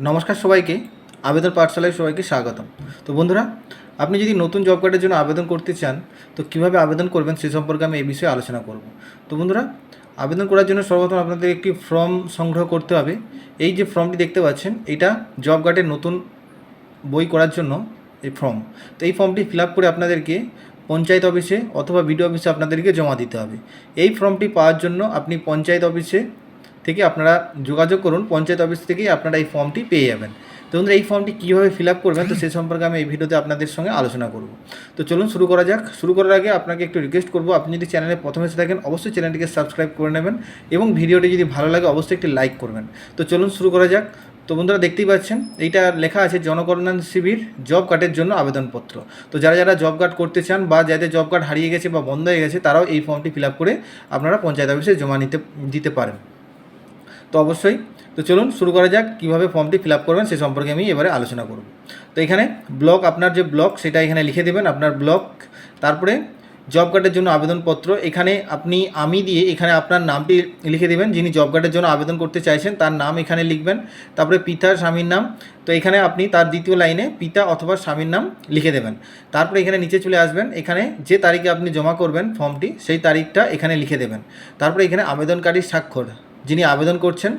নমস্কার সবাইকে, আবেদন পাঠশালায় সবাইকে স্বাগতম। তো বন্ধুরা, আপনি যদি নতুন জব কার্ডের জন্য আবেদন করতে চান, তো কীভাবে আবেদন করবেন সে সম্পর্কে আমি এই বিষয়ে আলোচনা করব। তো বন্ধুরা, আবেদন করার জন্য সর্বপ্রথম আপনাদের একটি ফর্ম সংগ্রহ করতে হবে। এই যে ফর্মটি দেখতে পাচ্ছেন, এটা জব কার্ডের নতুন বই করার জন্য এই ফর্ম। তো এই ফর্মটি ফিল আপ করে আপনাদেরকে পঞ্চায়েত অফিসে অথবা বিডিও অফিসে আপনাদেরকে জমা দিতে হবে। এই ফর্মটি পাওয়ার জন্য আপনি পঞ্চায়েত অফিসে থেকে আপনারা যোগাযোগ করুন, পঞ্চায়েত অফিস থেকেই আপনারা এই ফর্মটি পেয়ে যাবেন। তো বন্ধুরা, এই ফর্মটি কীভাবে ফিল আপ করবেন তো সে সম্পর্কে আমি এই ভিডিওতে আপনাদের সঙ্গে আলোচনা করব। তো চলুন শুরু করা যাক। শুরু করার আগে আপনাকে একটু রিকোয়েস্ট করব, আপনি যদি চ্যানেলে প্রথমে এসে থাকেন অবশ্যই চ্যানেলটিকে সাবস্ক্রাইব করে নেবেন এবং ভিডিওটি যদি ভালো লাগে অবশ্যই একটি লাইক করবেন। তো চলুন শুরু করা যাক। তো বন্ধুরা, দেখতেই পাচ্ছেন এইটা লেখা আছে জনকল্যাণ শিবির জব কার্ডের জন্য আবেদনপত্র। তো যারা যারা জব কার্ড করতে চান বা যাদের জব কার্ড হারিয়ে গেছে বা বন্ধ হয়ে গেছে, তারাও এই ফর্মটি ফিল আপ করে আপনারা পঞ্চায়েত অফিসে জমা দিতে পারেন। তো অবশ্যই, তো চলুন শুরু করা যাক। কীভাবে ফর্মটি ফিল আপ করবেন সে সম্পর্কে আমি এবারে আলোচনা করব। তো এখানে ব্লক, আপনার যে ব্লক সেটা এখানে লিখে দেবেন, আপনার ব্লক। তারপরে জব কার্ডের জন্য আবেদনপত্র, এখানে আপনি আমি দিয়ে এখানে আপনার নামটি লিখে দেবেন, যিনি জব কার্ডের জন্য আবেদন করতে চাইছেন তার নাম এখানে লিখবেন। তারপরে পিতা স্বামীর নাম, তো এখানে আপনি তার দ্বিতীয় লাইনে পিতা অথবা স্বামীর নাম লিখে দেবেন। তারপরে এখানে নিচে চলে আসবেন, এখানে যে তারিখে আপনি জমা করবেন ফর্মটি সেই তারিখটা এখানে লিখে দেবেন। তারপরে এখানে আবেদনকারীর স্বাক্ষর, যিনি আবেদন করছেন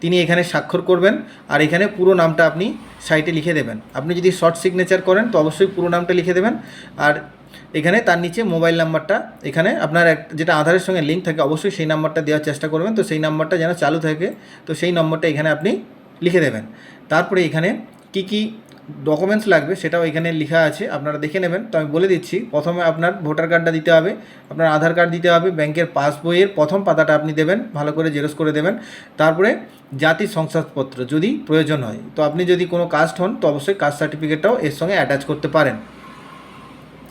তিনি এখানে স্বাক্ষর করবেন। আর এখানে পুরো নামটা আপনি সাইটে লিখে দেবেন। আপনি যদি শর্ট সিগনেচার করেন তো অবশ্যই পুরো নামটা লিখে দেবেন। আর এখানে তার নিচে মোবাইল নাম্বারটা, এখানে আপনার যেটা আধারের সঙ্গে লিঙ্ক থাকে অবশ্যই সেই নাম্বারটা দেওয়ার চেষ্টা করবেন, তো সেই নাম্বারটা যেন চালু থাকে, তো সেই নম্বরটা এখানে আপনি লিখে দেবেন। তারপরে এখানে কি কি ডকুমেন্টস লাগবে সেটাও এখানে লেখা আছে, আপনারা দেখে নেবেন। তো আমি বলে দিচ্ছি, প্রথমে আপনার ভোটার কার্ডটা দিতে হবে, আপনার আধার কার্ড দিতে হবে, ব্যাংকের পাসবইয়ের প্রথম পাতাটা আপনি দেবেন, ভালো করে জেরক্স করে দেবেন। তারপরে জাতির শংসাপত্র যদি প্রয়োজন হয়, তো আপনি যদি কোনো কাস্ট হন তো অবশ্যই কাস্ট সার্টিফিকেটটাও এর সঙ্গে অ্যাটাচ করতে পারেন।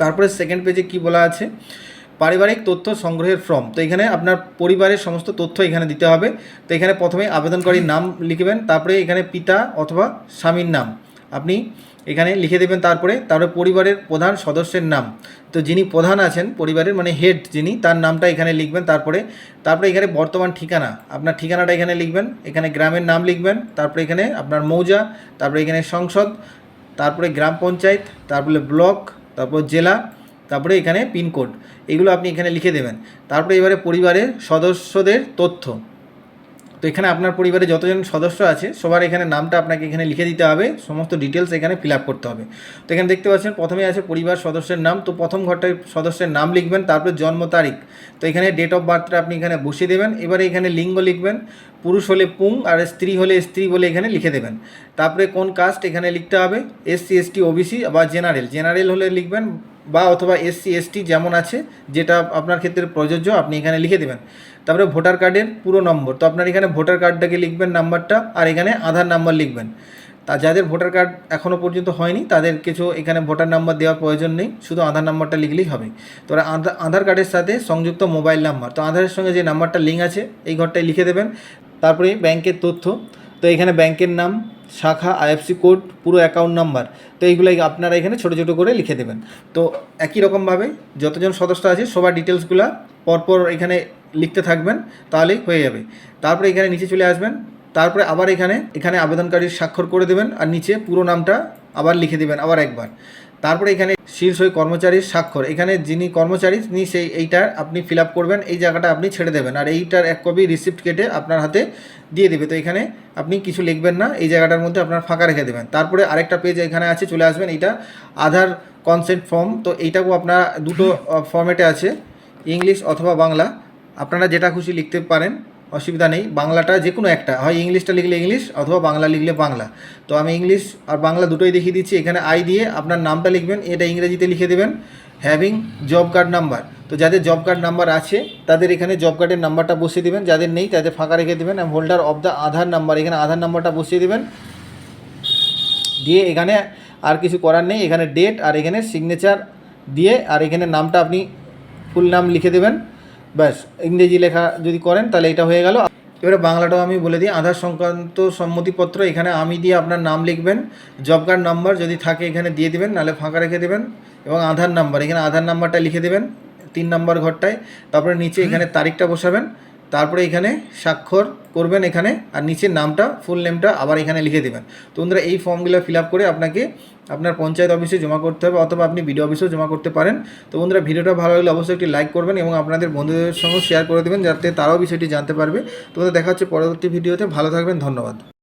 তারপরে সেকেন্ড পেজে কি বলা আছে, পারিবারিক তথ্য সংগ্রহের ফর্ম। তো এখানে আপনার পরিবারের সমস্ত তথ্য এখানে দিতে হবে। তো এখানে প্রথমে আবেদনকারীর নাম লিখবেন, তারপরে এখানে পিতা অথবা স্বামীর নাম আপনি এখানে লিখে দেবেন। তারপরে পরিবারের প্রধান সদস্যের নাম, তো যিনি প্রধান আছেন পরিবারের মানে হেড যিনি, তার নামটা এখানে লিখবেন। তারপরে এখানে বর্তমান ঠিকানা, আপনার ঠিকানাটা এখানে লিখবেন, এখানে গ্রামের নাম লিখবেন। তারপরে এখানে আপনার মৌজা, তারপরে এখানে সংসদ, তারপরে গ্রাম পঞ্চায়েত, তারপরে ব্লক, তারপর জেলা, তারপরে এখানে পিনকোড, এগুলো আপনি এখানে লিখে দেবেন। তারপরে এবারে পরিবারের সদস্যদের তথ্য, তো এখানে আপনার পরিবারে যতজন সদস্য আছে সবার এখানে নামটা আপনাকে এখানে লিখে দিতে হবে, সমস্ত ডিটেলস এখানে ফিল আপ করতে হবে। তো এখানে দেখতে পাচ্ছেন প্রথমে আছে পরিবার সদস্যের নাম, তো প্রথম ঘরটায় সদস্যের নাম লিখবেন। তারপরে জন্ম তারিখ, তো এখানে ডেট অফ বার্থটা আপনি এখানে বসিয়ে দেবেন। এবারে এখানে লিঙ্গ লিখবেন, পুরুষ হলে পুং আর স্ত্রী হলে স্ত্রী বলে এখানে লিখে দেবেন। তারপরে কোন কাস্ট এখানে লিখতে হবে, এসসি এসটি ওবিসি বা জেনারেল হলে লিখবেন, বা অথবা এসসি এসটি যেমন আছে যেটা আপনার ক্ষেত্রে প্রযোজ্য আপনি এখানে লিখে দেবেন। তারপরে ভোটার কার্ডের পুরো নম্বর, তো আপনার এখানে ভোটার কার্ডটাকে লিখবেন নাম্বারটা, আর এখানে আধার নাম্বার লিখবেন। তা যাদের ভোটার কার্ড এখনও পর্যন্ত হয়নি তাদের কিছু এখানে ভোটার নাম্বার দেওয়ার প্রয়োজন নেই, শুধু আধার নাম্বারটা লিখলেই হবে। তো আধার কার্ডের সাথে সংযুক্ত মোবাইল নাম্বার, তো আধারের সঙ্গে যে নাম্বারটা লিঙ্ক আছে এই ঘরটায় লিখে দেবেন। তারপরে ব্যাংকের তথ্য, তো এখানে ব্যাংকের নাম, শাখা, আইএফসি কোড, পুরো অ্যাকাউন্ট নাম্বার, তো এইগুলোই আপনারা এখানে ছোটো ছোটো করে লিখে দেবেন। তো একই রকমভাবে যতজন সদস্য আছে সবার ডিটেলসগুলো পরপর এখানে লিখতে থাকবেন, তাহলেই হয়ে যাবে। তারপরে এখানে নিচে চলে আসবেন, তারপরে আবার এখানে আবেদনকারীর স্বাক্ষর করে দেবেন, আর নিচে পুরো নামটা আবার লিখে দেবেন আবার একবার। তারপরে এখানে শীর্ষই কর্মচারীর স্বাক্ষর, এখানে যিনি কর্মচারী তিনি এইটা আপনি ফিল আপ করবেন, এই জায়গাটা আপনি ছেড়ে দেবেন, আর এইটার এক কপি রিসিপ্ট কেটে আপনার হাতে দিয়ে দেবে। তো এখানে আপনি কিছু লিখবেন না, এই জায়গাটার মধ্যে আপনার ফাঁকা রেখে দেবেন। তারপরে আরেকটা পেজ এখানে আছে, চলে আসবেন, এইটা আধার কনসেন্ট ফর্ম। তো এইটাকেও আপনার দুটো ফর্মেটে আছে, ইংলিশ অথবা বাংলা, আপনারা যেটা খুশি লিখতে পারেন, অসুবিধা নেই। বাংলাটা যে কোনো একটা হয়, ইংলিশটা লিখলে ইংলিশ অথবা বাংলা লিখলে বাংলা। তো আমি ইংলিশ আর বাংলা দুটোই দেখিয়ে দিচ্ছি। এখানে আই দিয়ে আপনার নামটা লিখবেন, এটা ইংরেজিতে লিখে দেবেন, হ্যাভিং জব কার্ড নাম্বার। তো যাদের জব কার্ড নাম্বার আছে তাদের এখানে জব কার্ডের নাম্বারটা বসিয়ে দেবেন, যাদের নেই তাদের ফাঁকা রেখে দেবেন। Holder of the Aadhaar number, এখানে আধার নাম্বারটা বসিয়ে দেবেন, দিয়ে এখানে আর কিছু করার নেই, এখানে ডেট আর এখানে সিগনেচার দিয়ে, আর এখানে নামটা আপনি ফুল নাম লিখে দেবেন, ব্যাস। ইংরেজি লেখা যদি করেন তাহলে এটা হয়ে গেল। এবারে বাংলাটাও আমি বলে দিই, আধার সংক্রান্ত সম্মতিপত্র, এখানে আমি দিয়ে আপনার নাম লিখবেন, জব কার্ড নাম্বার যদি থাকে এখানে দিয়ে দেবেন, নাহলে ফাঁকা রেখে দেবেন, এবং আধার নাম্বার, এখানে আধার নাম্বারটা লিখে দেবেন 3 নম্বর ঘরটায়। তারপরে নিচে এখানে তারিখটা বসাবেন, তারপরে এখানে স্বাক্ষর করবেন এখানে, আর নিচের নামটা ফুল নেমটা আবার এখানে লিখে দেবেন। তো বন্ধুরা এই ফর্মগুলো ফিল আপ করে আপনাকে আপনার পঞ্চায়েত অফিসে জমা করতে হবে, অথবা আপনি বিডিও অফিসেও জমা করতে পারেন। তো বন্ধুরা ভিডিওটা ভালো লাগলে অবশ্যই একটি লাইক করবেন এবং আপনাদের বন্ধুদের সঙ্গে শেয়ার করে দেবেন, যাতে তারাও বিষয়টি জানতে পারবে। তো দেখা হচ্ছে পরবর্তী ভিডিওতে। ভালো থাকবেন, ধন্যবাদ।